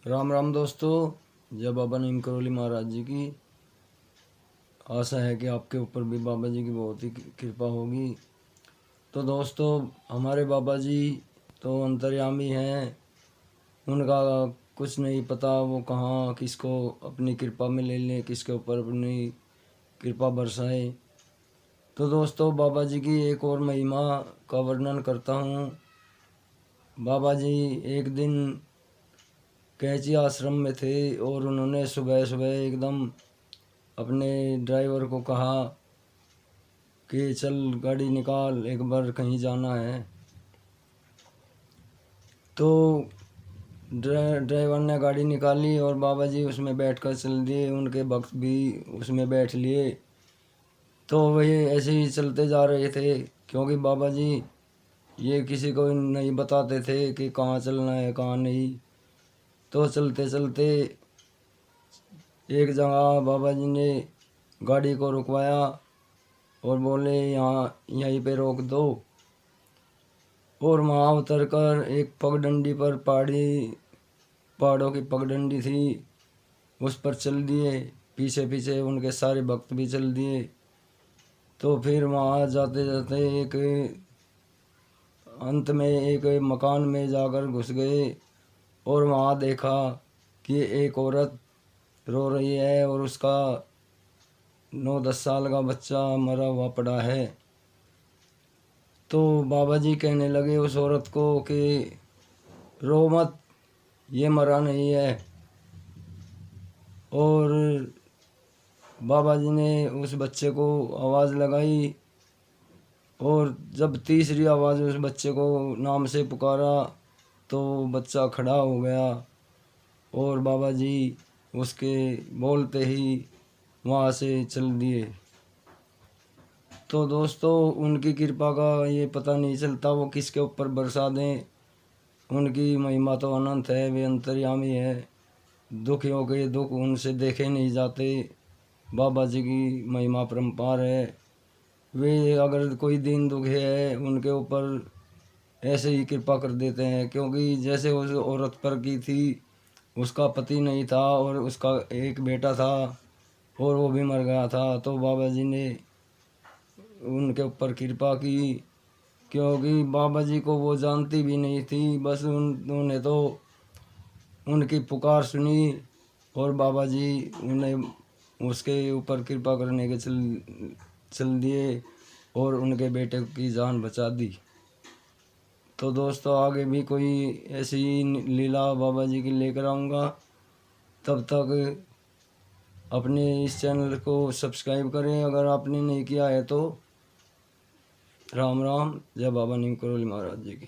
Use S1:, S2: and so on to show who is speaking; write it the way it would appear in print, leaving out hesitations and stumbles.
S1: राम राम दोस्तों। जय बाबा नीम करोली महाराज जी की। आशा है कि आपके ऊपर भी बाबा जी की बहुत ही कृपा होगी। तो दोस्तों, हमारे बाबा जी तो अंतर्यामी हैं। उनका कुछ नहीं पता वो कहाँ किसको अपनी कृपा में ले लें, किसके ऊपर अपनी कृपा बरसाए। तो दोस्तों, बाबा जी की एक और महिमा का वर्णन करता हूँ। बाबा जी एक दिन कैंची आश्रम में थे और उन्होंने सुबह सुबह एकदम अपने ड्राइवर को कहा कि चल गाड़ी निकाल, एक बार कहीं जाना है। तो ड्राइवर ने गाड़ी निकाली और बाबा जी उसमें बैठकर चल दिए। उनके भक्त भी उसमें बैठ लिए। तो वही ऐसे ही चलते जा रहे थे, क्योंकि बाबा जी ये किसी को नहीं बताते थे कि कहाँ चलना है कहाँ नहीं। तो चलते चलते एक जगह बाबा जी ने गाड़ी को रुकवाया और बोले यहाँ यहीं पे रोक दो। और वहाँ उतर कर एक पगडंडी पर पहाड़ों की पगडंडी थी, उस पर चल दिए। पीछे पीछे उनके सारे भक्त भी चल दिए। तो फिर वहाँ जाते जाते एक अंत में एक मकान में जाकर घुस गए और वहाँ देखा कि एक औरत रो रही है और उसका 9-10 साल का बच्चा मरा हुआ पड़ा है। तो बाबा जी कहने लगे उस औरत को कि रो मत, ये मरा नहीं है। और बाबा जी ने उस बच्चे को आवाज़ लगाई और जब तीसरी आवाज़ उस बच्चे को नाम से पुकारा तो बच्चा खड़ा हो गया और बाबा जी उसके बोलते ही वहाँ से चल दिए। तो दोस्तों, उनकी कृपा का ये पता नहीं चलता वो किसके ऊपर बरसा दें। उनकी महिमा तो अनंत है, वे अंतर्यामी है। दुखियों के दुख उनसे देखे नहीं जाते। बाबा जी की महिमा परम्पार है। वे अगर कोई दीन दुखी है उनके ऊपर ऐसे ही कृपा कर देते हैं, क्योंकि जैसे उस औरत पर की थी, उसका पति नहीं था और उसका एक बेटा था और वो भी मर गया था। तो बाबा जी ने उनके ऊपर कृपा की, क्योंकि बाबा जी को वो जानती भी नहीं थी। बस उन्होंने तो उनकी पुकार सुनी और बाबा जी उन्हें उसके ऊपर कृपा करने के चल दिए और उनके बेटे की जान बचा दी। तो दोस्तों, आगे भी कोई ऐसी लीला बाबा जी की लेकर आऊँगा। तब तक अपने इस चैनल को सब्सक्राइब करें अगर आपने नहीं किया है तो। राम राम। जय बाबा नीम करोली महाराज जी की।